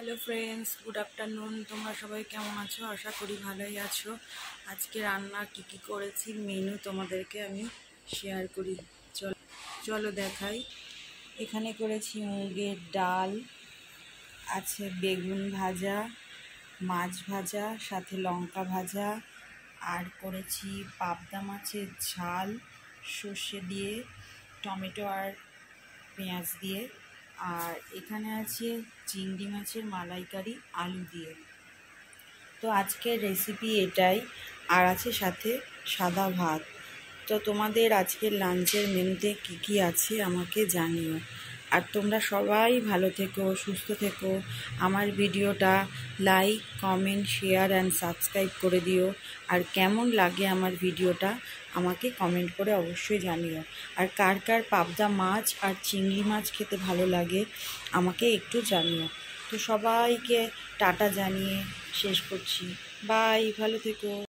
Hello friends, good afternoon. তোমরা সবাই কেমন আছো? আশা করি ভালোই আছো। আজকে রান্না কি করেছি মেনু তোমাদেরকে আমি শেয়ার করি। চলো দেখাই। এখানে করেছি মুগের ডাল, আছে বেগুন ভাজা, মাছ ভাজা, সাথে লঙ্কা ভাজা, আর করেছি পাবদা মাছের ঝাল সর্ষে দিয়ে, টমেটো আর পেঁয়াজ দিয়ে। আর এখানে আছে চিংড়ি মাছের মালাইকারি আলু দিয়ে। তো আজকের রেসিপি এটাই। আর আছে সাথে সাদা ভাত। তো তোমাদের আজকের লাঞ্চের মেনুতে কি আছে আমাকে জানিও। আর তোমরা সবাই ভালো থেকো, সুস্থ থেকো। আমার ভিডিওটা like, comment, share and subscribe করে দিও। আর কেমন লাগে আমার ভিডিওটা আমাকে কমেন্ট করে অবশ্যই জানিও। আর কার কার পাবদা মাছ আর চিংড়ি মাছ খেতে ভালো লাগে আমাকে একটু জানিও। তো সবাইকে টাটা জানিয়ে শেষ করছি। বাই, ভালো থেকো।